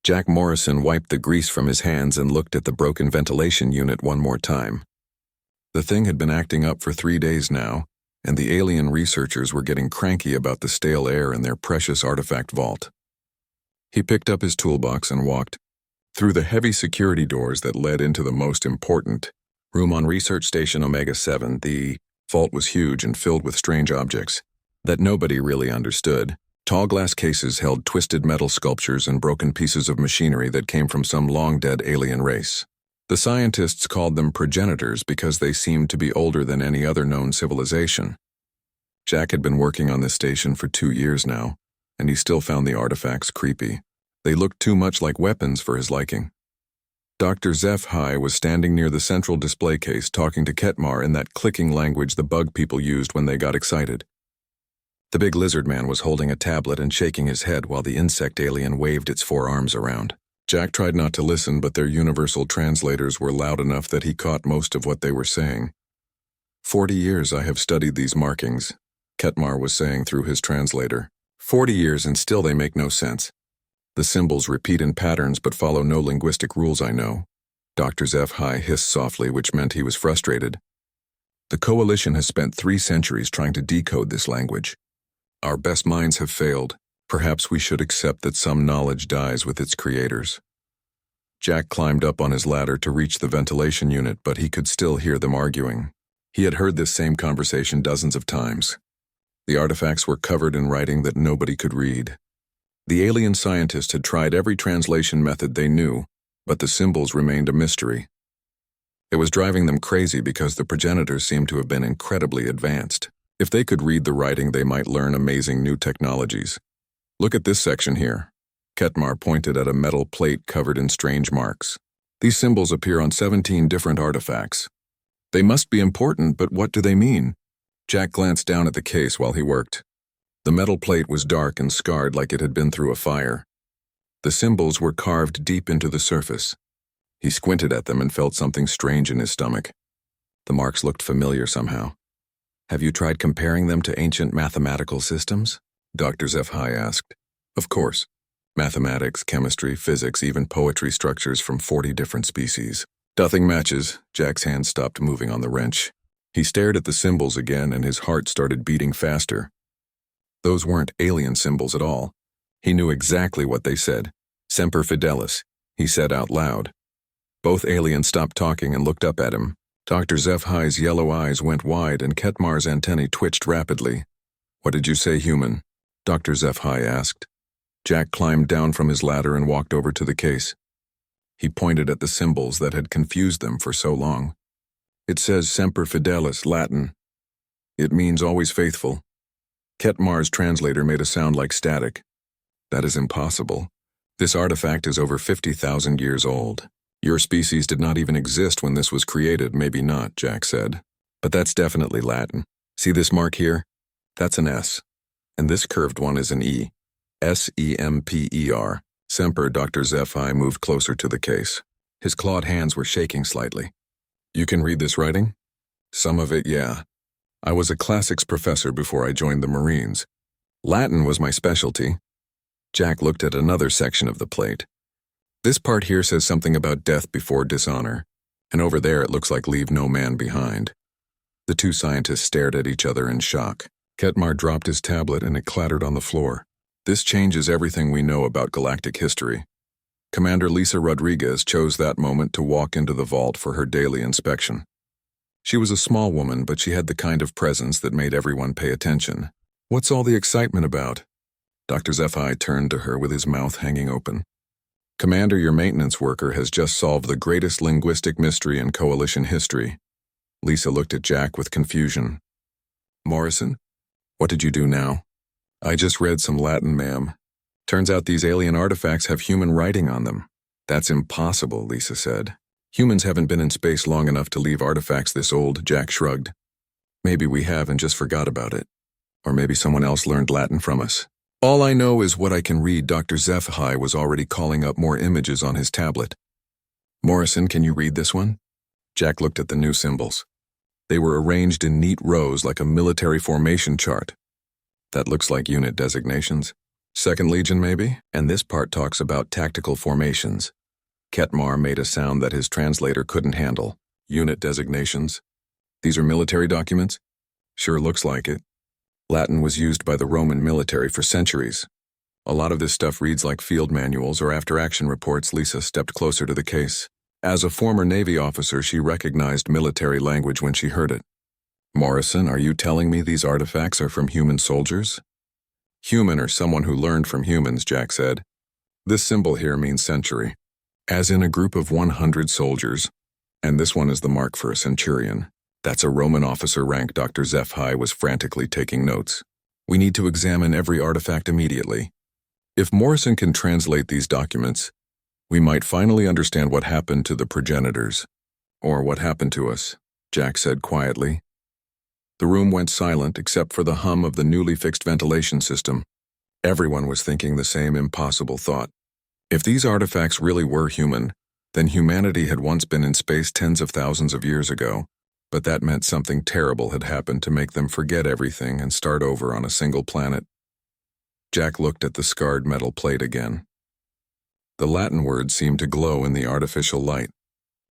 Jack Morrison wiped the grease from his hands and looked at the broken ventilation unit one more time. The thing had been acting up for 3 days now, and the alien researchers were getting cranky about the stale air in their precious artifact vault. He picked up his toolbox and walked through the heavy security doors that led into the most important room on Research Station Omega-7. The vault was huge and filled with strange objects that nobody really understood. Tall glass cases held twisted metal sculptures and broken pieces of machinery that came from some long-dead alien race. The scientists called them progenitors because they seemed to be older than any other known civilization. Jack had been working on this station for 2 years now, and he still found the artifacts creepy. They looked too much like weapons for his liking. Dr. HFY was standing near the central display case talking to Ketmar in that clicking language the bug people used when they got excited. The big lizard man was holding a tablet and shaking his head while the insect alien waved its 4 arms around. Jack tried not to listen, but their universal translators were loud enough that he caught most of what they were saying. 40 years I have studied these markings, Ketmar was saying through his translator. 40 years and still they make no sense. The symbols repeat in patterns but follow no linguistic rules I know. Dr. HFY hissed softly, which meant he was frustrated. The Coalition has spent 3 centuries trying to decode this language. Our best minds have failed. Perhaps we should accept that some knowledge dies with its creators. Jack climbed up on his ladder to reach the ventilation unit, but he could still hear them arguing. He had heard this same conversation dozens of times. The artifacts were covered in writing that nobody could read. The alien scientists had tried every translation method they knew, but the symbols remained a mystery. It was driving them crazy because the progenitors seemed to have been incredibly advanced. If they could read the writing, they might learn amazing new technologies. Look at this section here. Ketmar pointed at a metal plate covered in strange marks. These symbols appear on 17 different artifacts. They must be important, but what do they mean? Jack glanced down at the case while he worked. The metal plate was dark and scarred like it had been through a fire. The symbols were carved deep into the surface. He squinted at them and felt something strange in his stomach. The marks looked familiar somehow. Have you tried comparing them to ancient mathematical systems? Dr. HFY asked. Of course. Mathematics, chemistry, physics, even poetry structures from 40 different species. Nothing matches. Jack's hand stopped moving on the wrench. He stared at the symbols again and his heart started beating faster. Those weren't alien symbols at all. He knew exactly what they said. Semper Fidelis, he said out loud. Both aliens stopped talking and looked up at him. Dr. HFY's yellow eyes went wide and Ketmar's antennae twitched rapidly. What did you say, human? Dr. HFY asked. Jack climbed down from his ladder and walked over to the case. He pointed at the symbols that had confused them for so long. It says Semper Fidelis, Latin. It means always faithful. Ketmar's translator made a sound like static. That is impossible. This artifact is over 50,000 years old. Your species did not even exist when this was created, maybe not, Jack said. But that's definitely Latin. See this mark here? That's an S. And this curved one is an E. S-E-M-P-E-R. Semper. Dr. HFY moved closer to the case. His clawed hands were shaking slightly. You can read this writing? Some of it, yeah. I was a classics professor before I joined the Marines. Latin was my specialty. Jack looked at another section of the plate. This part here says something about death before dishonor, and over there it looks like leave no man behind. The 2 scientists stared at each other in shock. Ketmar dropped his tablet and it clattered on the floor. This changes everything we know about galactic history. Commander Lisa Rodriguez chose that moment to walk into the vault for her daily inspection. She was a small woman, but she had the kind of presence that made everyone pay attention. What's all the excitement about? Dr. HFY turned to her with his mouth hanging open. Commander, your maintenance worker has just solved the greatest linguistic mystery in Coalition history. Lisa looked at Jack with confusion. Morrison, what did you do now? I just read some Latin, ma'am. Turns out these alien artifacts have human writing on them. That's impossible, Lisa said. Humans haven't been in space long enough to leave artifacts this old, Jack shrugged. Maybe we have and just forgot about it. Or maybe someone else learned Latin from us. All I know is what I can read. Dr. HFY was already calling up more images on his tablet. Morrison, can you read this one? Jack looked at the new symbols. They were arranged in neat rows like a military formation chart. That looks like unit designations. Second Legion, maybe? And this part talks about tactical formations. Ketmar made a sound that his translator couldn't handle. Unit designations. These are military documents? Sure looks like it. Latin was used by the Roman military for centuries. A lot of this stuff reads like field manuals or after-action reports. Lisa stepped closer to the case. As a former Navy officer, she recognized military language when she heard it. Morrison, are you telling me these artifacts are from human soldiers? Human or someone who learned from humans, Jack said. This symbol here means century, as in a group of 100 soldiers, and this one is the mark for a centurion. That's a Roman officer rank. Dr. HFY was frantically taking notes. We need to examine every artifact immediately. If Morrison can translate these documents, we might finally understand what happened to the progenitors. Or what happened to us, Jack said quietly. The room went silent except for the hum of the newly fixed ventilation system. Everyone was thinking the same impossible thought. If these artifacts really were human, then humanity had once been in space tens of thousands of years ago, but that meant something terrible had happened to make them forget everything and start over on a single planet. Jack looked at the scarred metal plate again. The Latin words seemed to glow in the artificial light.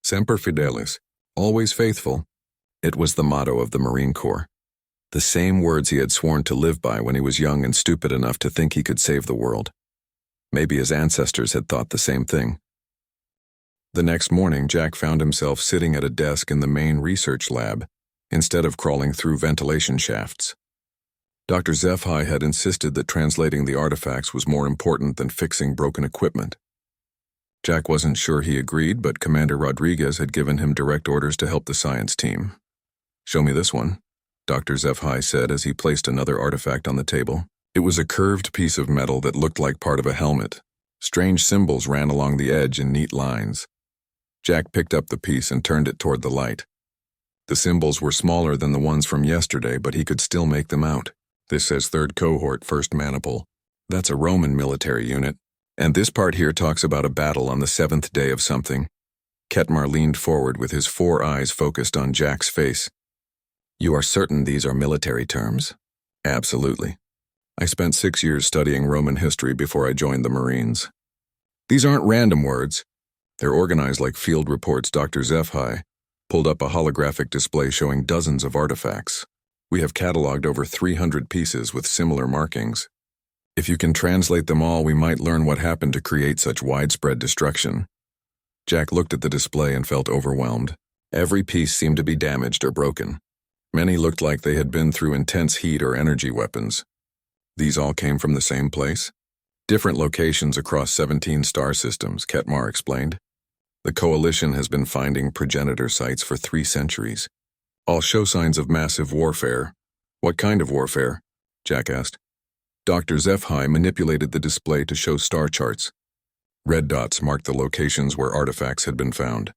Semper Fidelis, always faithful. It was the motto of the Marine Corps. The same words he had sworn to live by when he was young and stupid enough to think he could save the world. Maybe his ancestors had thought the same thing. The next morning, Jack found himself sitting at a desk in the main research lab, instead of crawling through ventilation shafts. Dr. HFY had insisted that translating the artifacts was more important than fixing broken equipment. Jack wasn't sure he agreed, but Commander Rodriguez had given him direct orders to help the science team. Show me this one, Dr. HFY said as he placed another artifact on the table. It was a curved piece of metal that looked like part of a helmet. Strange symbols ran along the edge in neat lines. Jack picked up the piece and turned it toward the light. The symbols were smaller than the ones from yesterday, but he could still make them out. This says 3rd Cohort, 1st Maniple. That's a Roman military unit. And this part here talks about a battle on the 7th day of something. Ketmar leaned forward with his 4 eyes focused on Jack's face. You are certain these are military terms? Absolutely. I spent 6 years studying Roman history before I joined the Marines. These aren't random words. They're organized like field reports. Dr. HFY pulled up a holographic display showing dozens of artifacts. We have cataloged over 300 pieces with similar markings. If you can translate them all, we might learn what happened to create such widespread destruction. Jack looked at the display and felt overwhelmed. Every piece seemed to be damaged or broken. Many looked like they had been through intense heat or energy weapons. These all came from the same place? Different locations across 17 star systems, Ketmar explained. The Coalition has been finding progenitor sites for 3 centuries. All show signs of massive warfare. What kind of warfare? Jack asked. Dr. HFY manipulated the display to show star charts. Red dots marked the locations where artifacts had been found.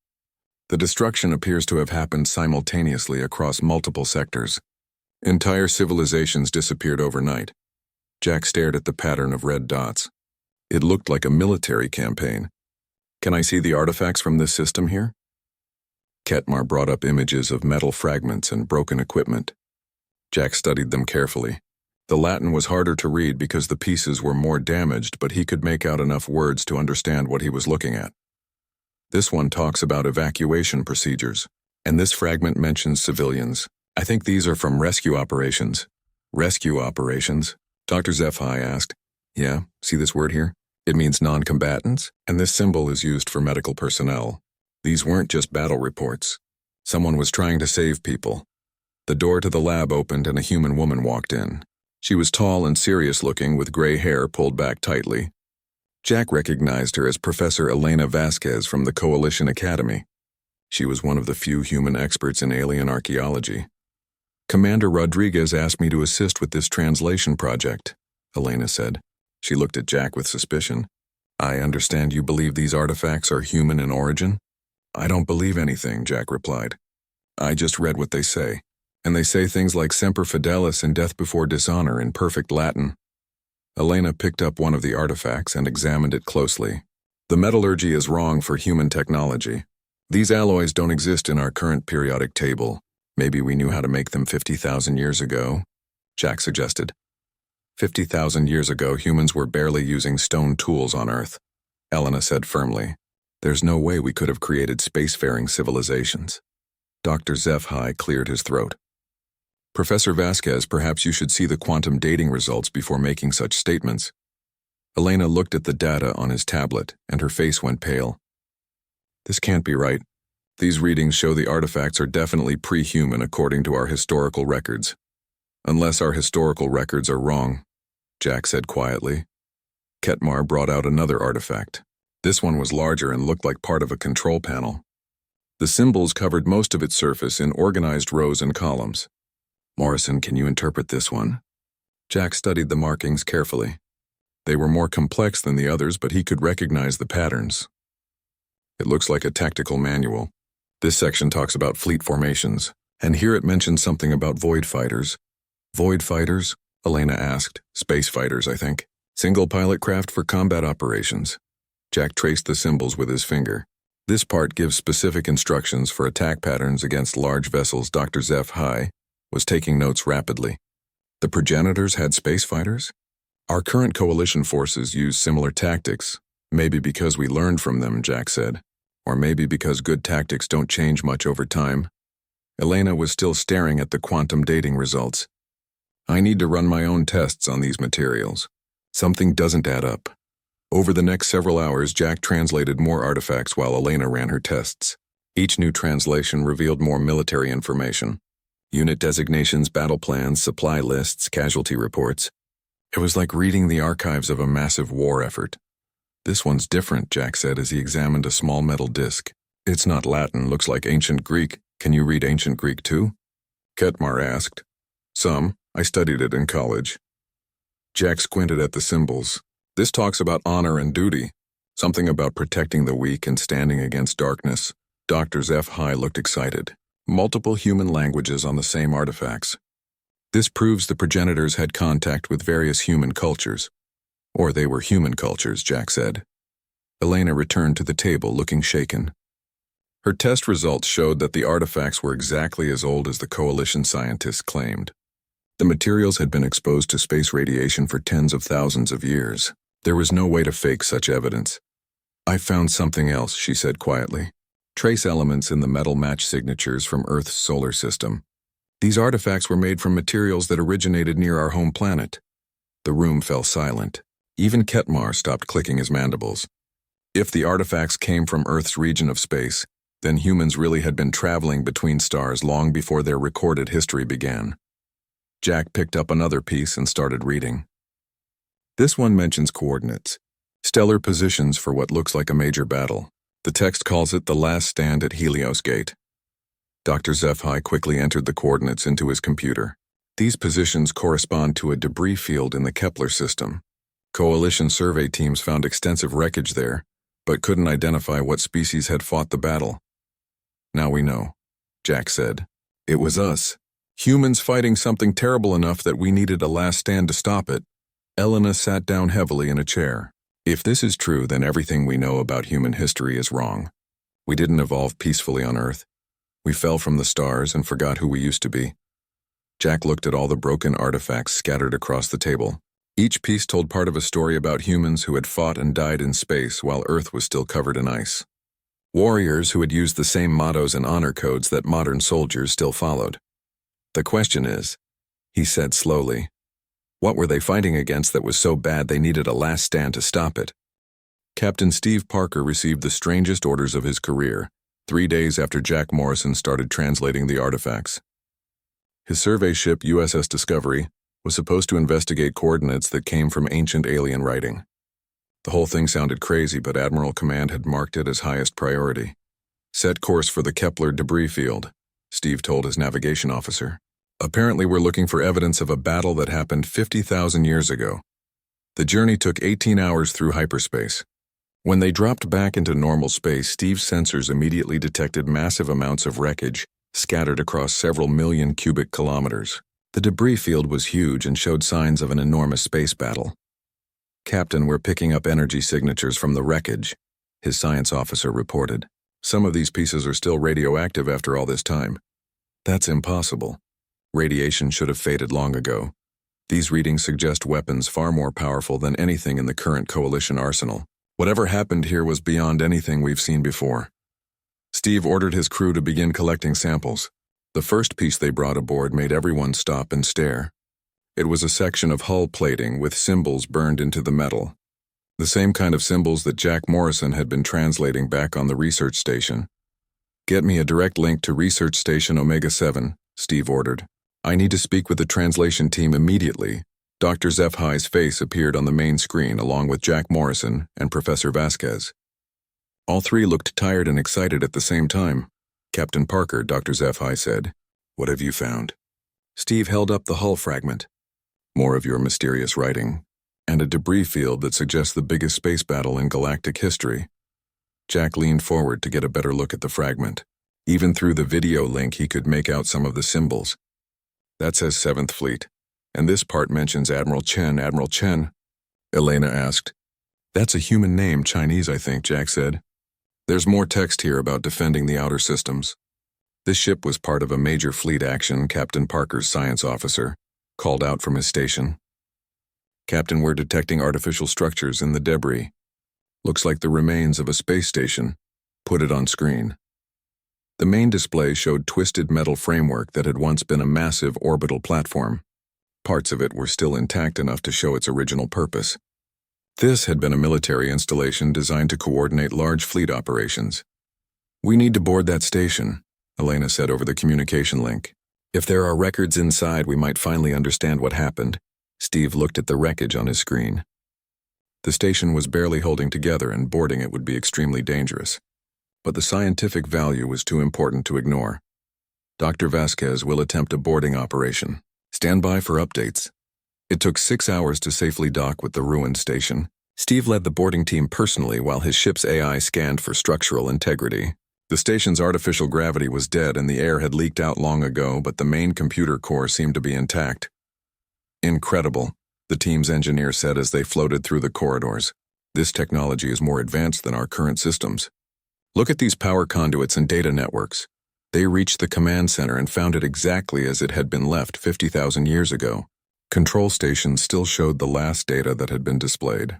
The destruction appears to have happened simultaneously across multiple sectors. Entire civilizations disappeared overnight. Jack stared at the pattern of red dots. It looked like a military campaign. Can I see the artifacts from this system here? Ketmar brought up images of metal fragments and broken equipment. Jack studied them carefully. The Latin was harder to read because the pieces were more damaged, but he could make out enough words to understand what he was looking at. This one talks about evacuation procedures, and this fragment mentions civilians. I think these are from rescue operations. Rescue operations? Dr. HFY asked. Yeah, see this word here? It means non-combatants, and this symbol is used for medical personnel. These weren't just battle reports. Someone was trying to save people. The door to the lab opened and a human woman walked in. She was tall and serious-looking with gray hair pulled back tightly. Jack recognized her as Professor Elena Vasquez from the Coalition Academy. She was one of the few human experts in alien archaeology. Commander Rodriguez asked me to assist with this translation project, Elena said. She looked at Jack with suspicion. I understand you believe these artifacts are human in origin? I don't believe anything, Jack replied. I just read what they say. And they say things like Semper Fidelis and Death Before Dishonor in perfect Latin. Elena picked up one of the artifacts and examined it closely. The metallurgy is wrong for human technology. These alloys don't exist in our current periodic table. Maybe we knew how to make them 50,000 years ago, Jack suggested. 50,000 years ago, humans were barely using stone tools on Earth, Elena said firmly. There's no way we could have created spacefaring civilizations. Dr. Zephi cleared his throat. Professor Vasquez, perhaps you should see the quantum dating results before making such statements. Elena looked at the data on his tablet, and her face went pale. This can't be right. These readings show the artifacts are definitely pre-human according to our historical records. Unless our historical records are wrong, Jack said quietly. Ketmar brought out another artifact. This one was larger and looked like part of a control panel. The symbols covered most of its surface in organized rows and columns. Morrison, can you interpret this one? Jack studied the markings carefully. They were more complex than the others, but he could recognize the patterns. It looks like a tactical manual. This section talks about fleet formations, and here it mentions something about void fighters. Void fighters? Elena asked. Space fighters, I think. Single pilot craft for combat operations. Jack traced the symbols with his finger. This part gives specific instructions for attack patterns against large vessels. Dr. Zephi was taking notes rapidly. The progenitors had space fighters? Our current coalition forces use similar tactics, maybe because we learned from them, Jack said, or maybe because good tactics don't change much over time. Elena was still staring at the quantum dating results. I need to run my own tests on these materials. Something doesn't add up. Over the next several hours, Jack translated more artifacts while Elena ran her tests. Each new translation revealed more military information. Unit designations, battle plans, supply lists, casualty reports. It was like reading the archives of a massive war effort. This one's different, Jack said as he examined a small metal disc. It's not Latin, looks like ancient Greek. Can you read ancient Greek too? Ketmar asked. Some. I studied it in college. Jack squinted at the symbols. This talks about honor and duty. Something about protecting the weak and standing against darkness. Dr. Zephi looked excited. Multiple human languages on the same artifacts. This proves the progenitors had contact with various human cultures. Or they were human cultures, Jack said. Elena returned to the table, looking shaken. Her test results showed that the artifacts were exactly as old as the coalition scientists claimed. The materials had been exposed to space radiation for tens of thousands of years. There was no way to fake such evidence. I found something else, she said quietly. Trace elements in the metal match signatures from Earth's solar system. These artifacts were made from materials that originated near our home planet. The room fell silent. Even Ketmar stopped clicking his mandibles. If the artifacts came from Earth's region of space, then humans really had been traveling between stars long before their recorded history began. Jack picked up another piece and started reading. This one mentions coordinates, stellar positions for what looks like a major battle. The text calls it the last stand at Helios Gate. Dr. Zephi quickly entered the coordinates into his computer. These positions correspond to a debris field in the Kepler system. Coalition survey teams found extensive wreckage there, but couldn't identify what species had fought the battle. Now we know, Jack said. It was us. Humans fighting something terrible enough that we needed a last stand to stop it. Elena sat down heavily in a chair. If this is true, then everything we know about human history is wrong. We didn't evolve peacefully on Earth. We fell from the stars and forgot who we used to be. Jack looked at all the broken artifacts scattered across the table. Each piece told part of a story about humans who had fought and died in space while Earth was still covered in ice. Warriors who had used the same mottos and honor codes that modern soldiers still followed. The question is, he said slowly, what were they fighting against that was so bad they needed a last stand to stop it? Captain Steve Parker received the strangest orders of his career, 3 days after Jack Morrison started translating the artifacts. His survey ship, USS Discovery, was supposed to investigate coordinates that came from ancient alien writing. The whole thing sounded crazy, but Admiral Command had marked it as highest priority. Set course for the Kepler debris field, Steve told his navigation officer. Apparently we're looking for evidence of a battle that happened 50,000 years ago. The journey took 18 hours through hyperspace. When they dropped back into normal space, Steve's sensors immediately detected massive amounts of wreckage scattered across several million cubic kilometers. The debris field was huge and showed signs of an enormous space battle. Captain, we're picking up energy signatures from the wreckage, his science officer reported. Some of these pieces are still radioactive after all this time. That's impossible. Radiation should have faded long ago. These readings suggest weapons far more powerful than anything in the current Coalition arsenal. Whatever happened here was beyond anything we've seen before. Steve ordered his crew to begin collecting samples. The first piece they brought aboard made everyone stop and stare. It was a section of hull plating with symbols burned into the metal. The same kind of symbols that Jack Morrison had been translating back on the research station. "Get me a direct link to Research Station Omega-7, Steve ordered. "I need to speak with the translation team immediately." Dr. Zephai's face appeared on the main screen along with Jack Morrison and Professor Vasquez. All three looked tired and excited at the same time. "Captain Parker," Dr. Zephai said. "What have you found?" Steve held up the hull fragment. "More of your mysterious writing, and a debris field that suggests the biggest space battle in galactic history." Jack leaned forward to get a better look at the fragment. Even through the video link he could make out some of the symbols. "That says 7th Fleet, and this part mentions Admiral Chen." "Admiral Chen?" Elena asked. "That's a human name, Chinese, I think," Jack said. "There's more text here about defending the outer systems." This ship was part of a major fleet action, Captain Parker's science officer called out from his station. "Captain, we're detecting artificial structures in the debris. Looks like the remains of a space station." "Put it on screen." The main display showed twisted metal framework that had once been a massive orbital platform. Parts of it were still intact enough to show its original purpose. This had been a military installation designed to coordinate large fleet operations. "We need to board that station," Elena said over the communication link. "If there are records inside, we might finally understand what happened." Steve looked at the wreckage on his screen. The station was barely holding together, and boarding it would be extremely dangerous. But the scientific value was too important to ignore. "Dr. Vasquez will attempt a boarding operation. Stand by for updates." It took 6 hours to safely dock with the ruined station. Steve led the boarding team personally while his ship's AI scanned for structural integrity. The station's artificial gravity was dead and the air had leaked out long ago, but the main computer core seemed to be intact. "Incredible," the team's engineer said as they floated through the corridors. "This technology is more advanced than our current systems. Look at these power conduits and data networks. They reached the command center and found it exactly as it had been left 50,000 years ago. Control stations still showed the last data that had been displayed.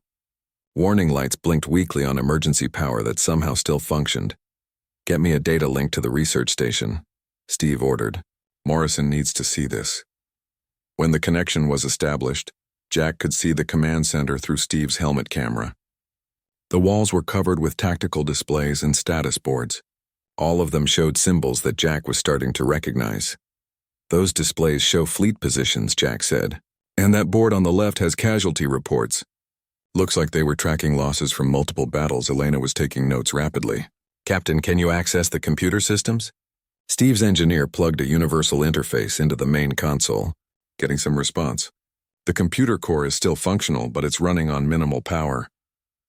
Warning lights blinked weakly on emergency power that somehow still functioned. "Get me a data link to the research station," Steve ordered. "Morrison needs to see this." When the connection was established, Jack could see the command center through Steve's helmet camera. The walls were covered with tactical displays and status boards. All of them showed symbols that Jack was starting to recognize. "Those displays show fleet positions," Jack said. "And that board on the left has casualty reports." Looks like they were tracking losses from multiple battles. Elena was taking notes rapidly. "Captain, can you access the computer systems?" Steve's engineer plugged a universal interface into the main console, getting some response. "The computer core is still functional, but it's running on minimal power."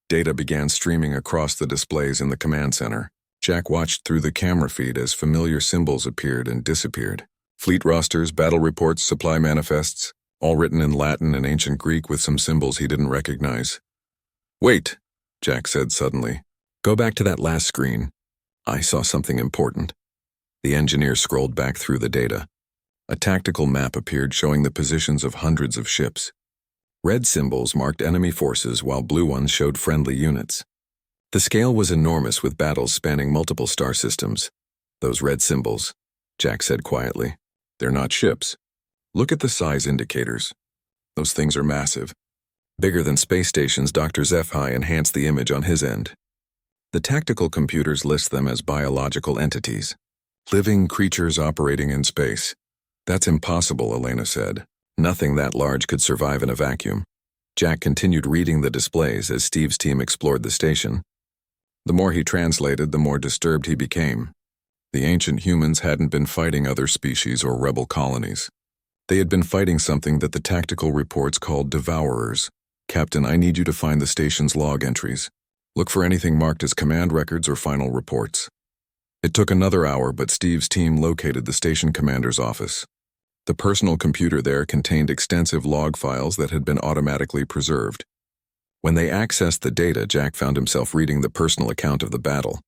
Data began streaming across the displays in the command center. Jack watched through the camera feed as familiar symbols appeared and disappeared. Fleet rosters, battle reports, supply manifests, all written in Latin and ancient Greek with some symbols he didn't recognize. "Wait," Jack said suddenly. "Go back to that last screen. I saw something important." The engineer scrolled back through the data. A tactical map appeared showing the positions of hundreds of ships. Red symbols marked enemy forces while blue ones showed friendly units. The scale was enormous with battles spanning multiple star systems. "Those red symbols," Jack said quietly. "They're not ships. Look at the size indicators. Those things are massive. Bigger than space stations." Dr. Zephai enhanced the image on his end. The tactical computers list them as biological entities. Living creatures operating in space. "That's impossible," Elena said. "Nothing that large could survive in a vacuum." Jack continued reading the displays as Steve's team explored the station. The more he translated, the more disturbed he became. The ancient humans hadn't been fighting other species or rebel colonies. They had been fighting something that the tactical reports called devourers. "Captain, I need you to find the station's log entries. Look for anything marked as command records or final reports." It took another hour, but Steve's team located the station commander's office. The personal computer there contained extensive log files that had been automatically preserved. When they accessed the data, Jack found himself reading the personal account of the battle.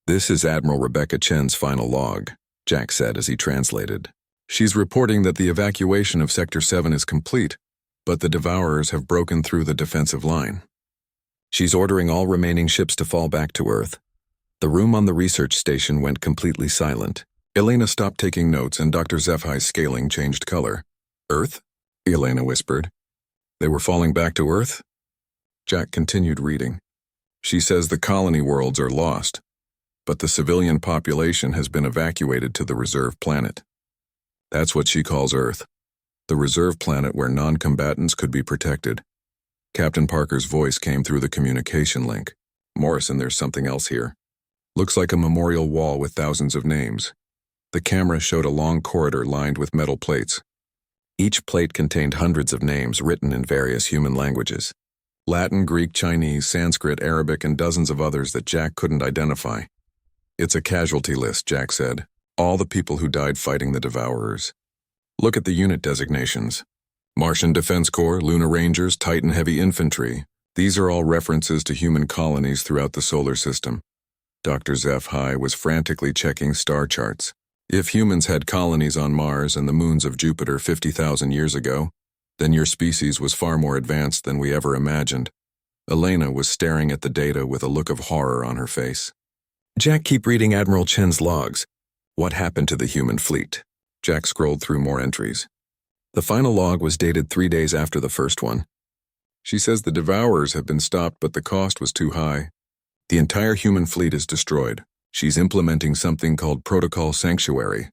"This is Admiral Rebecca Chen's final log," Jack said as he translated. She's reporting that the evacuation of Sector 7 is complete, but the Devourers have broken through the defensive line. She's ordering all remaining ships to fall back to Earth. The room on the research station went completely silent. Elena stopped taking notes and Dr. Zephai's scaling changed color. Earth? Elena whispered. They were falling back to Earth? Jack continued reading. She says the colony worlds are lost, but the civilian population has been evacuated to the reserve planet. That's what she calls Earth, the reserve planet where non-combatants could be protected. Captain Parker's voice came through the communication link. Morrison, there's something else here. Looks like a memorial wall with thousands of names. The camera showed a long corridor lined with metal plates. Each plate contained hundreds of names written in various human languages. Latin, Greek, Chinese, Sanskrit, Arabic, and dozens of others that Jack couldn't identify. It's a casualty list, Jack said. All the people who died fighting the Devourers. Look at the unit designations. Martian Defense Corps, Lunar Rangers, Titan Heavy Infantry. These are all references to human colonies throughout the solar system. Dr. Zephai was frantically checking star charts. If humans had colonies on Mars and the moons of Jupiter 50,000 years ago, then your species was far more advanced than we ever imagined. Elena was staring at the data with a look of horror on her face. Jack, keep reading Admiral Chen's logs. What happened to the human fleet? Jack scrolled through more entries. The final log was dated 3 days after the first one. She says the Devourers have been stopped, but the cost was too high. The entire human fleet is destroyed. She's implementing something called Protocol Sanctuary.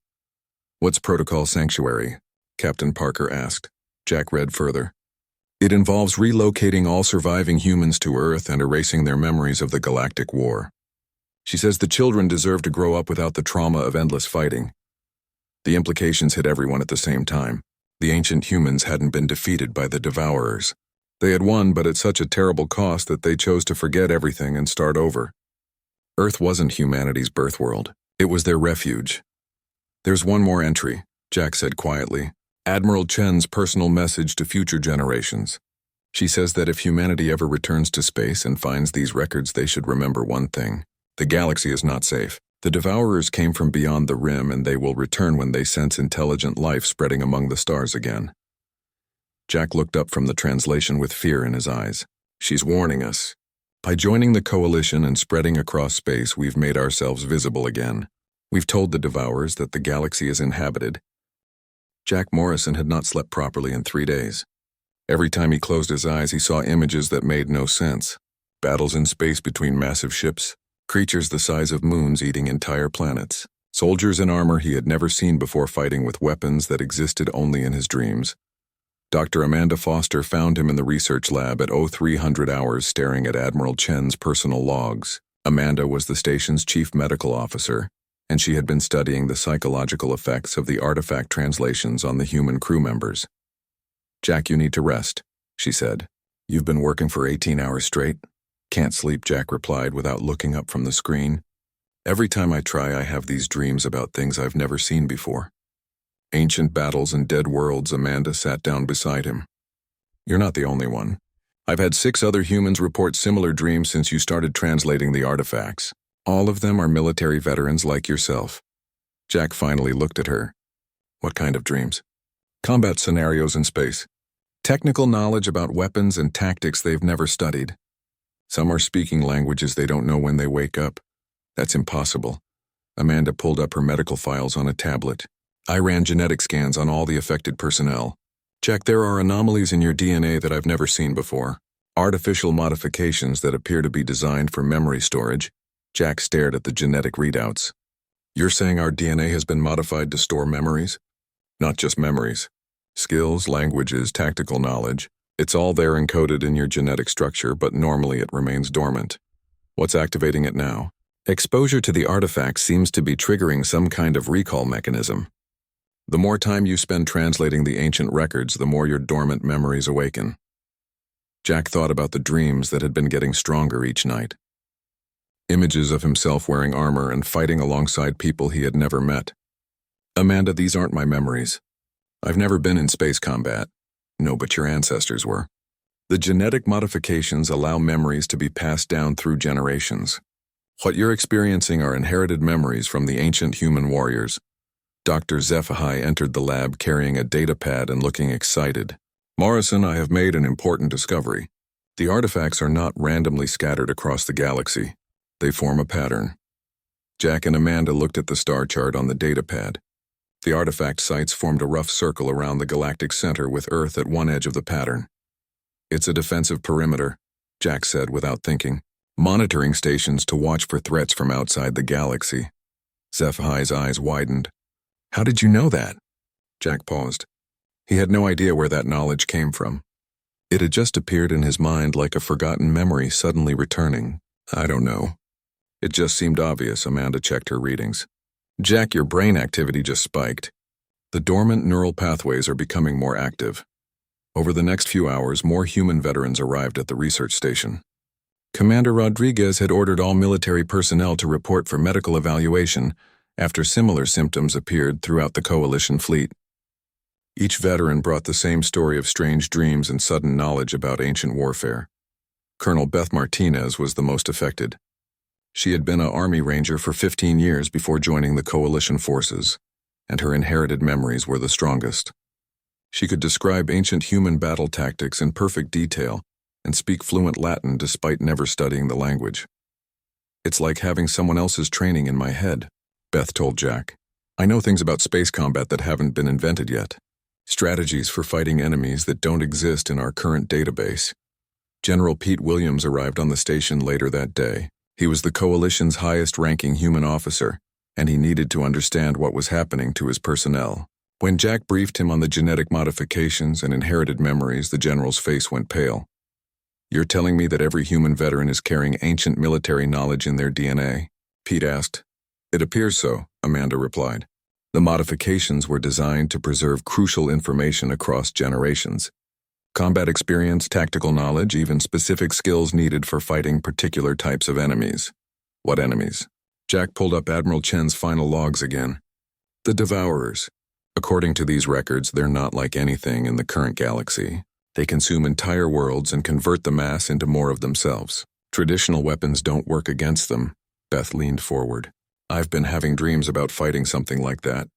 What's Protocol Sanctuary? Captain Parker asked. Jack read further. It involves relocating all surviving humans to Earth and erasing their memories of the Galactic War. She says the children deserve to grow up without the trauma of endless fighting. The implications hit everyone at the same time. The ancient humans hadn't been defeated by the Devourers. They had won, but at such a terrible cost that they chose to forget everything and start over. Earth wasn't humanity's birth world. It was their refuge. There's one more entry, Jack said quietly. Admiral Chen's personal message to future generations. She says that if humanity ever returns to space and finds these records, they should remember one thing. The galaxy is not safe. The Devourers came from beyond the rim, and they will return when they sense intelligent life spreading among the stars again. Jack looked up from the translation with fear in his eyes. She's warning us. By joining the coalition and spreading across space, we've made ourselves visible again. We've told the Devourers that the galaxy is inhabited. Jack Morrison had not slept properly in 3 days. Every time he closed his eyes, he saw images that made no sense. Battles in space between massive ships, creatures the size of moons eating entire planets, soldiers in armor he had never seen before fighting with weapons that existed only in his dreams. Dr. Amanda Foster found him in the research lab at 0300 hours staring at Admiral Chen's personal logs. Amanda was the station's chief medical officer, and she had been studying the psychological effects of the artifact translations on the human crew members. Jack, you need to rest, she said. You've been working for 18 hours straight. Can't sleep, Jack replied without looking up from the screen. Every time I try, I have these dreams about things I've never seen before. Ancient battles and dead worlds. Amanda sat down beside him. You're not the only one. I've had 6 other humans report similar dreams since you started translating the artifacts. All of them are military veterans like yourself. Jack finally looked at her. What kind of dreams? Combat scenarios in space. Technical knowledge about weapons and tactics they've never studied. Some are speaking languages they don't know when they wake up. That's impossible. Amanda pulled up her medical files on a tablet. I ran genetic scans on all the affected personnel. Jack, there are anomalies in your DNA that I've never seen before. Artificial modifications that appear to be designed for memory storage. Jack stared at the genetic readouts. You're saying our DNA has been modified to store memories? Not just memories. Skills, languages, tactical knowledge. It's all there encoded in your genetic structure, but normally it remains dormant. What's activating it now? Exposure to the artifact seems to be triggering some kind of recall mechanism. The more time you spend translating the ancient records, the more your dormant memories awaken. Jack thought about the dreams that had been getting stronger each night. Images of himself wearing armor and fighting alongside people he had never met. Amanda, these aren't my memories. I've never been in space combat. No, but your ancestors were. The genetic modifications allow memories to be passed down through generations. What you're experiencing are inherited memories from the ancient human warriors. Dr. Zephahai entered the lab carrying a data pad and looking excited. Morrison, I have made an important discovery. The artifacts are not randomly scattered across the galaxy. They form a pattern. Jack and Amanda looked at the star chart on the data pad. The artifact sites formed a rough circle around the galactic center with Earth at one edge of the pattern. It's a defensive perimeter, Jack said without thinking. Monitoring stations to watch for threats from outside the galaxy. Zephahai's eyes widened. How did you know that? Jack paused. He had no idea where that knowledge came from. It had just appeared in his mind like a forgotten memory suddenly returning. I don't know. It just seemed obvious. Amanda checked her readings. Jack, your brain activity just spiked. The dormant neural pathways are becoming more active. Over the next few hours, more human veterans arrived at the research station. Commander Rodriguez had ordered all military personnel to report for medical evaluation after similar symptoms appeared throughout the Coalition fleet. Each veteran brought the same story of strange dreams and sudden knowledge about ancient warfare. Colonel Beth Martinez was the most affected. She had been an Army Ranger for 15 years before joining the Coalition forces, and her inherited memories were the strongest. She could describe ancient human battle tactics in perfect detail and speak fluent Latin despite never studying the language. It's like having someone else's training in my head, Beth told Jack. I know things about space combat that haven't been invented yet. Strategies for fighting enemies that don't exist in our current database. General Pete Williams arrived on the station later that day. He was the Coalition's highest-ranking human officer, and he needed to understand what was happening to his personnel. When Jack briefed him on the genetic modifications and inherited memories, the general's face went pale. You're telling me that every human veteran is carrying ancient military knowledge in their DNA? Pete asked. It appears so, Amanda replied. The modifications were designed to preserve crucial information across generations. Combat experience, tactical knowledge, even specific skills needed for fighting particular types of enemies. What enemies? Jack pulled up Admiral Chen's final logs again. The Devourers. According to these records, they're not like anything in the current galaxy. They consume entire worlds and convert the mass into more of themselves. Traditional weapons don't work against them. Beth leaned forward. I've been having dreams about fighting something like that.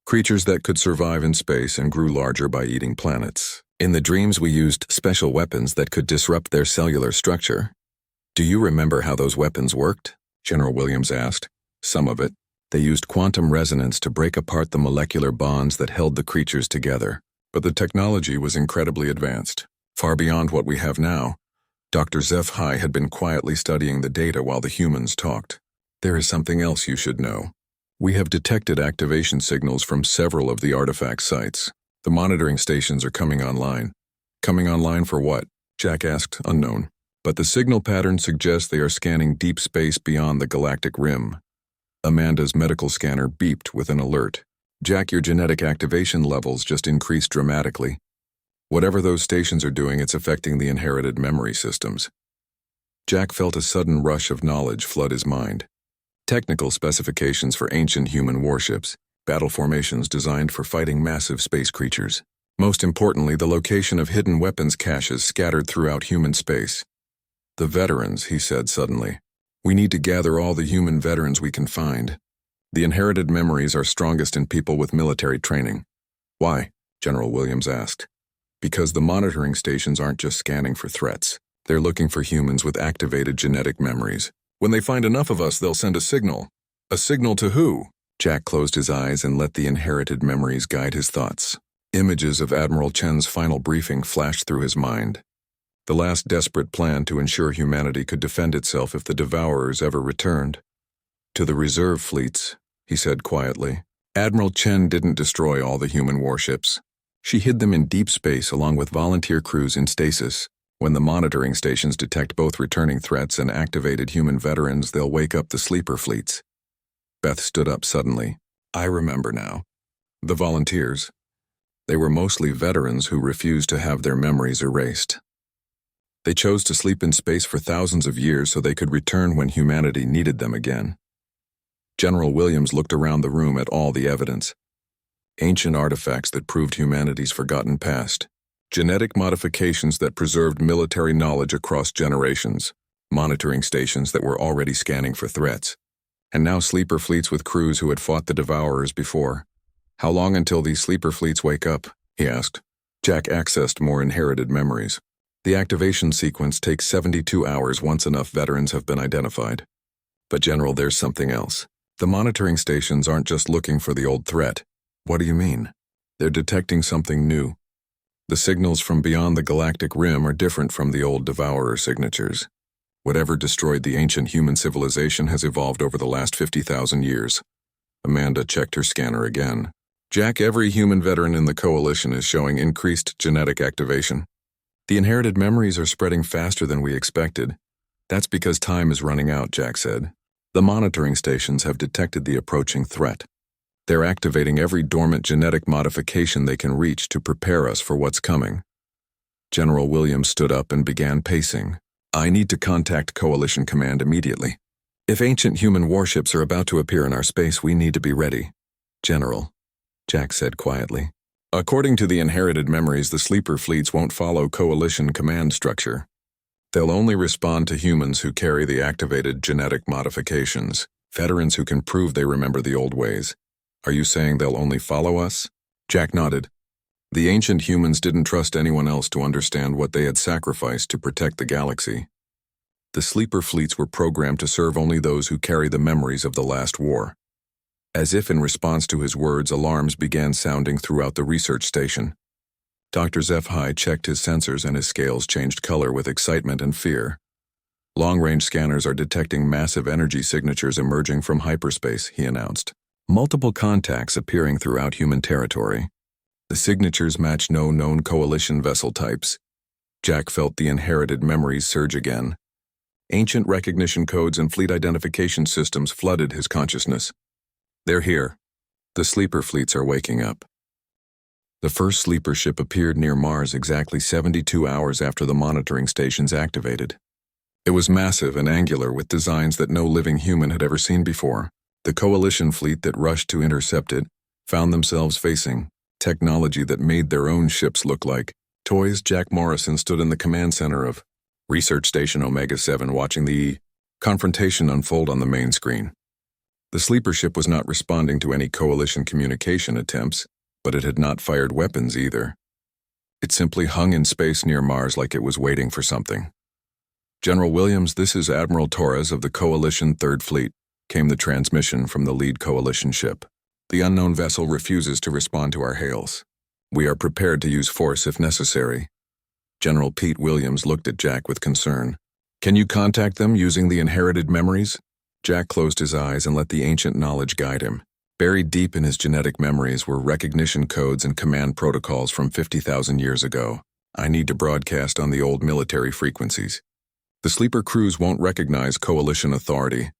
Creatures that could survive in space and grew larger by eating planets. In the dreams we used special weapons that could disrupt their cellular structure. Do you remember how those weapons worked? General Williams asked. Some of it. They used quantum resonance to break apart the molecular bonds that held the creatures together. But the technology was incredibly advanced, far beyond what we have now. Dr. Zephahai had been quietly studying the data while the humans talked. There is something else you should know. We have detected activation signals from several of the artifact sites. The monitoring stations are coming online. Coming online for what? Jack asked, unknown. But the signal pattern suggests they are scanning deep space beyond the galactic rim. Amanda's medical scanner beeped with an alert. Jack, your genetic activation levels just increased dramatically. Whatever those stations are doing, it's affecting the inherited memory systems. Jack felt a sudden rush of knowledge flood his mind. Technical specifications for ancient human warships, battle formations designed for fighting massive space creatures. Most importantly, the location of hidden weapons caches scattered throughout human space. The veterans, he said suddenly. We need to gather all the human veterans we can find. The inherited memories are strongest in people with military training. Why? General Williams asked. Because the monitoring stations aren't just scanning for threats. They're looking for humans with activated genetic memories. When they find enough of us, they'll send a signal. A signal to who? Jack closed his eyes and let the inherited memories guide his thoughts. Images of Admiral Chen's final briefing flashed through his mind. The last desperate plan to ensure humanity could defend itself if the Devourers ever returned. To the reserve fleets, he said quietly. Admiral Chen didn't destroy all the human warships. She hid them in deep space along with volunteer crews in stasis. When the monitoring stations detect both returning threats and activated human veterans, they'll wake up the sleeper fleets. Beth stood up suddenly. I remember now. The volunteers. They were mostly veterans who refused to have their memories erased. They chose to sleep in space for thousands of years so they could return when humanity needed them again. General Williams looked around the room at all the evidence. Ancient artifacts that proved humanity's forgotten past. Genetic modifications that preserved military knowledge across generations. Monitoring stations that were already scanning for threats. And now sleeper fleets with crews who had fought the Devourers before. How long until these sleeper fleets wake up? He asked. Jack accessed more inherited memories. The activation sequence takes 72 hours once enough veterans have been identified. But General, there's something else. The monitoring stations aren't just looking for the old threat. What do you mean? They're detecting something new. The signals from beyond the galactic rim are different from the old Devourer signatures. Whatever destroyed the ancient human civilization has evolved over the last 50,000 years. Amanda checked her scanner again. Jack, every human veteran in the Coalition is showing increased genetic activation. The inherited memories are spreading faster than we expected. That's because time is running out, Jack said. The monitoring stations have detected the approaching threat. They're activating every dormant genetic modification they can reach to prepare us for what's coming. General Williams stood up and began pacing. I need to contact Coalition Command immediately. If ancient human warships are about to appear in our space, we need to be ready. General, Jack said quietly. According to the inherited memories, the sleeper fleets won't follow Coalition command structure. They'll only respond to humans who carry the activated genetic modifications, veterans who can prove they remember the old ways. Are you saying they'll only follow us? Jack nodded. The ancient humans didn't trust anyone else to understand what they had sacrificed to protect the galaxy. The sleeper fleets were programmed to serve only those who carry the memories of the last war. As if in response to his words, alarms began sounding throughout the research station. Dr. Zephi checked his sensors and his scales changed color with excitement and fear. Long-range scanners are detecting massive energy signatures emerging from hyperspace, he announced. Multiple contacts appearing throughout human territory. The signatures match no known Coalition vessel types. Jack felt the inherited memories surge again. Ancient recognition codes and fleet identification systems flooded his consciousness. They're here. The sleeper fleets are waking up. The first sleeper ship appeared near Mars exactly 72 hours after the monitoring stations activated. It was massive and angular with designs that no living human had ever seen before. The Coalition fleet that rushed to intercept it found themselves facing technology that made their own ships look like toys. Jack Morrison stood in the command center of Research Station Omega-7 watching the confrontation unfold on the main screen. The sleeper ship was not responding to any Coalition communication attempts, but it had not fired weapons either. It simply hung in space near Mars like it was waiting for something. General Williams, this is Admiral Torres of the Coalition Third Fleet, came the transmission from the lead Coalition ship. The unknown vessel refuses to respond to our hails. We are prepared to use force if necessary. General Pete Williams looked at Jack with concern. Can you contact them using the inherited memories? Jack closed his eyes and let the ancient knowledge guide him. Buried deep in his genetic memories were recognition codes and command protocols from 50,000 years ago. I need to broadcast on the old military frequencies. The sleeper crews won't recognize Coalition authority.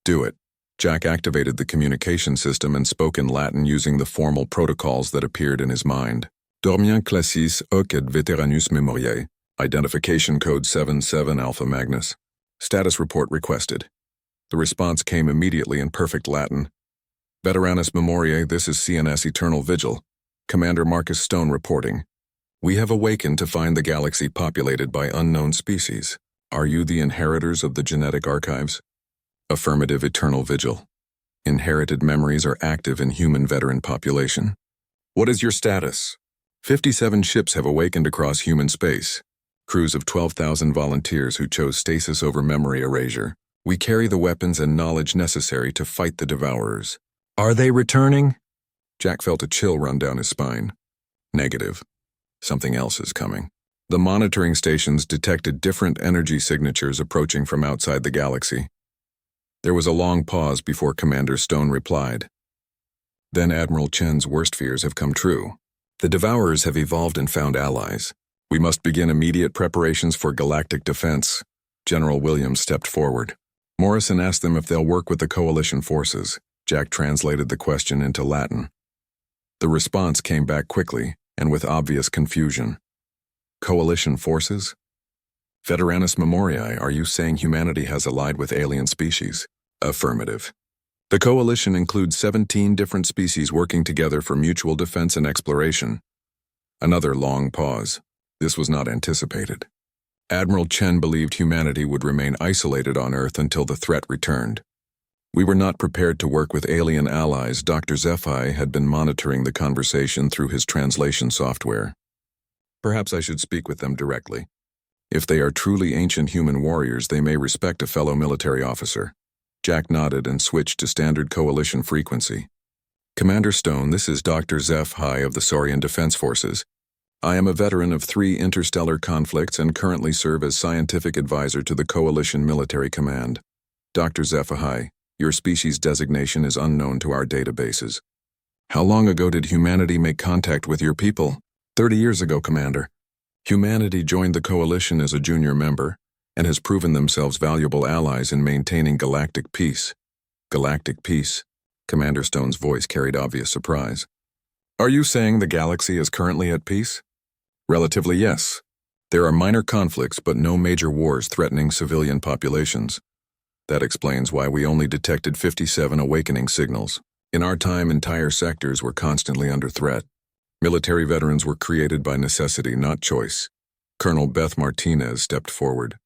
Do it. Jack activated the communication system and spoke in Latin using the formal protocols that appeared in his mind. Dormien classis hoc et veteranus memoriae. Identification code 77 Alpha Magnus. Status report requested. The response came immediately in perfect Latin. Veteranus memoriae, this is CNS Eternal Vigil. Commander Marcus Stone reporting. We have awakened to find the galaxy populated by unknown species. Are you the inheritors of the genetic archives? Affirmative. Eternal Vigil. Inherited memories are active in human veteran population. What is your status? 57 ships have awakened across human space. Crews of 12,000 volunteers who chose stasis over memory erasure. We carry the weapons and knowledge necessary to fight the Devourers. Are they returning? Jack felt a chill run down his spine. Negative. Something else is coming. The monitoring stations detected different energy signatures approaching from outside the galaxy. There was a long pause before Commander Stone replied. Then Admiral Chen's worst fears have come true. The Devourers have evolved and found allies. We must begin immediate preparations for galactic defense. General Williams stepped forward. Morrison asked them if they'll work with the Coalition forces. Jack translated the question into Latin. The response came back quickly and with obvious confusion. Coalition forces? Veteranus memoriae, are you saying humanity has allied with alien species? Affirmative. The Coalition includes 17 different species working together for mutual defense and exploration. Another long pause. This was not anticipated. Admiral Chen believed humanity would remain isolated on Earth until the threat returned. We were not prepared to work with alien allies. Dr. HFY had been monitoring the conversation through his translation software. Perhaps I should speak with them directly. If they are truly ancient human warriors, they may respect a fellow military officer. Jack nodded and switched to standard coalition frequency. Commander Stone, this is Dr. HFY of the Saurian Defense Forces. I am a veteran of 3 interstellar conflicts and currently serve as scientific advisor to the Coalition Military Command. Dr. HFY, your species designation is unknown to our databases. How long ago did humanity make contact with your people? 30 years ago, Commander. Humanity joined the Coalition as a junior member and has proven themselves valuable allies in maintaining galactic peace. Galactic peace? Commander Stone's voice carried obvious surprise. Are you saying the galaxy is currently at peace? Relatively, yes. There are minor conflicts but no major wars threatening civilian populations. That explains why we only detected 57 awakening signals. In our time, entire sectors were constantly under threat. Military veterans were created by necessity, not choice. Colonel Beth Martinez stepped forward.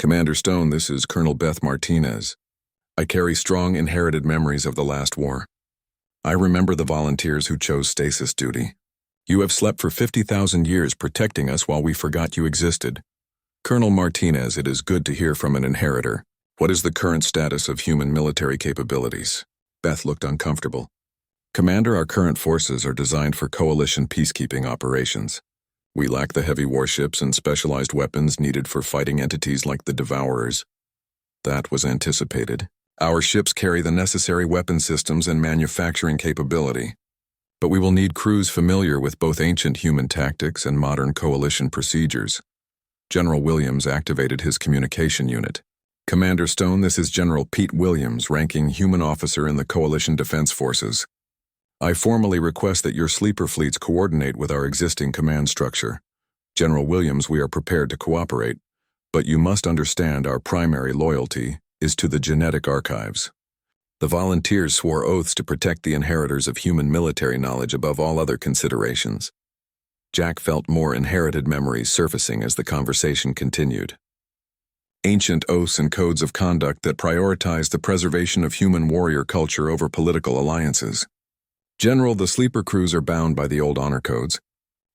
Commander Stone, this is Colonel Beth Martinez. I carry strong inherited memories of the last war. I remember the volunteers who chose stasis duty. You have slept for 50,000 years protecting us while we forgot you existed. Colonel Martinez, it is good to hear from an inheritor. What is the current status of human military capabilities? Beth looked uncomfortable. Commander, our current forces are designed for coalition peacekeeping operations. We lack the heavy warships and specialized weapons needed for fighting entities like the Devourers. That was anticipated. Our ships carry the necessary weapon systems and manufacturing capability. But we will need crews familiar with both ancient human tactics and modern coalition procedures. General Williams activated his communication unit. Commander Stone, this is General Pete Williams, ranking human officer in the Coalition Defense Forces. I formally request that your sleeper fleets coordinate with our existing command structure. General Williams, we are prepared to cooperate, but you must understand our primary loyalty is to the genetic archives. The volunteers swore oaths to protect the inheritors of human military knowledge above all other considerations. Jack felt more inherited memories surfacing as the conversation continued. Ancient oaths and codes of conduct that prioritize the preservation of human warrior culture over political alliances. General, the sleeper crews are bound by the old honor codes.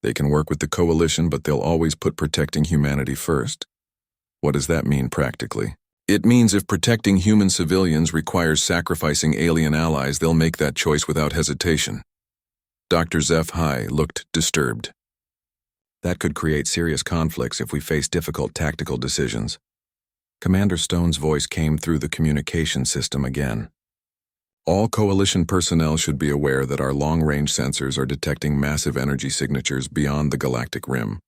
They can work with the coalition, but they'll always put protecting humanity first. What does that mean practically? It means if protecting human civilians requires sacrificing alien allies, they'll make that choice without hesitation. Dr. HFY looked disturbed. That could create serious conflicts if we face difficult tactical decisions. Commander Stone's voice came through the communication system again. All coalition personnel should be aware that our long-range sensors are detecting massive energy signatures beyond the galactic rim.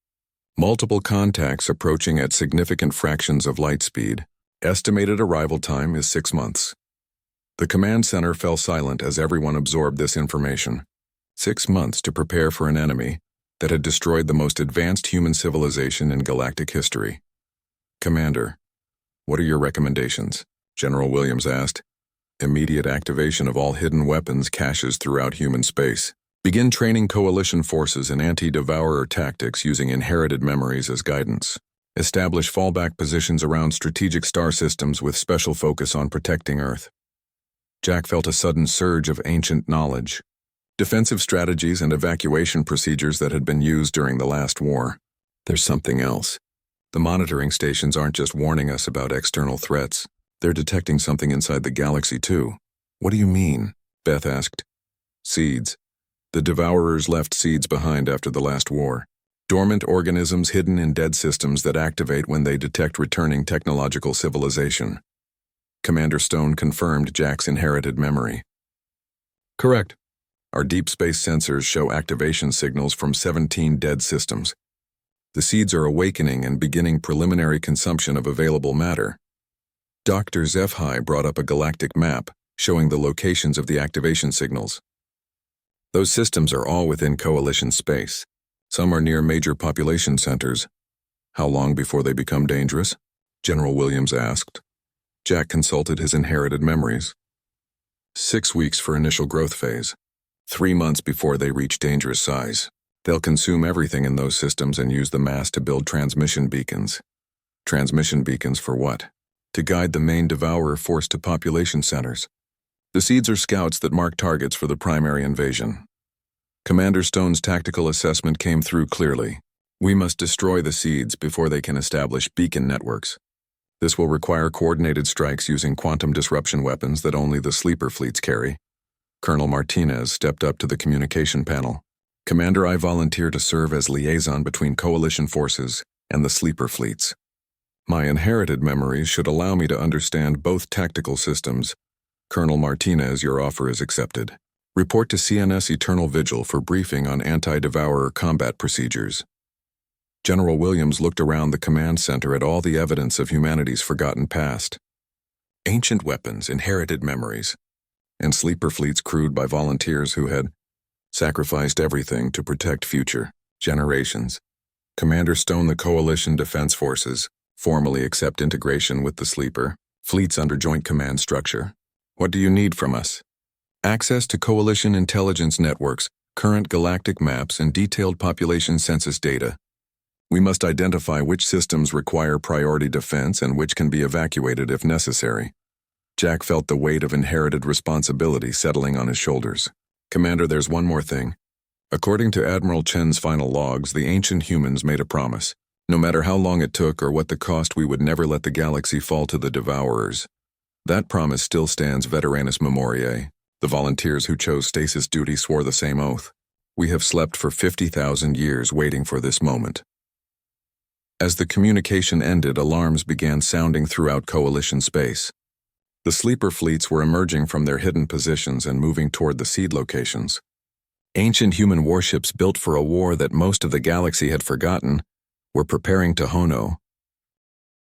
Multiple contacts approaching at significant fractions of light speed. Estimated arrival time is 6 months. The command center fell silent as everyone absorbed this information. 6 months to prepare for an enemy that had destroyed the most advanced human civilization in galactic history. Commander, what are your recommendations? General Williams asked. Immediate activation of all hidden weapons caches throughout human space. Begin training coalition forces in anti-devourer tactics using inherited memories as guidance. Establish fallback positions around strategic star systems with special focus on protecting Earth. Jack felt a sudden surge of ancient knowledge. Defensive strategies and evacuation procedures that had been used during the last war. There's something else. The monitoring stations aren't just warning us about external threats. They're detecting something inside the galaxy too. What do you mean? Beth asked. Seeds. The Devourers left seeds behind after the last war. Dormant organisms hidden in dead systems that activate when they detect returning technological civilization. Commander Stone confirmed Jack's inherited memory. Correct. Our deep space sensors show activation signals from 17 dead systems. The seeds are awakening and beginning preliminary consumption of available matter. Dr. HFY brought up a galactic map showing the locations of the activation signals. Those systems are all within coalition space. Some are near major population centers. How long before they become dangerous? General Williams asked. Jack consulted his inherited memories. 6 weeks for initial growth phase. 3 months before they reach dangerous size. They'll consume everything in those systems and use the mass to build transmission beacons. Transmission beacons for what? to guide the main devourer force to population centers. The seeds are scouts that mark targets for the primary invasion. Commander Stone's tactical assessment came through clearly. We must destroy the seeds before they can establish beacon networks. This will require coordinated strikes using quantum disruption weapons that only the sleeper fleets carry. Colonel Martinez stepped up to the communication panel. Commander, I volunteer to serve as liaison between coalition forces and the sleeper fleets. My inherited memories should allow me to understand both tactical systems. Colonel Martinez, your offer is accepted. Report to CNS Eternal Vigil for briefing on anti-devourer combat procedures. General Williams looked around the command center at all the evidence of humanity's forgotten past. Ancient weapons, inherited memories, and sleeper fleets crewed by volunteers who had sacrificed everything to protect future generations. Commander Stone, the Coalition Defense Forces formally accept integration with the sleeper fleets under joint command structure. What do you need from us? Access to Coalition intelligence networks, current galactic maps, and detailed population census data. We must identify which systems require priority defense and which can be evacuated if necessary. Jack felt the weight of inherited responsibility settling on his shoulders. Commander, there's one more thing. According to Admiral Chen's final logs, the ancient humans made a promise. No matter how long it took or what the cost, we would never let the galaxy fall to the devourers. That promise still stands, Veteranus Memoriae. The volunteers who chose stasis duty swore the same oath. We have slept for 50,000 years waiting for this moment. As the communication ended, alarms began sounding throughout Coalition space. The sleeper fleets were emerging from their hidden positions and moving toward the seed locations. Ancient human warships built for a war that most of the galaxy had forgotten were preparing to Hono,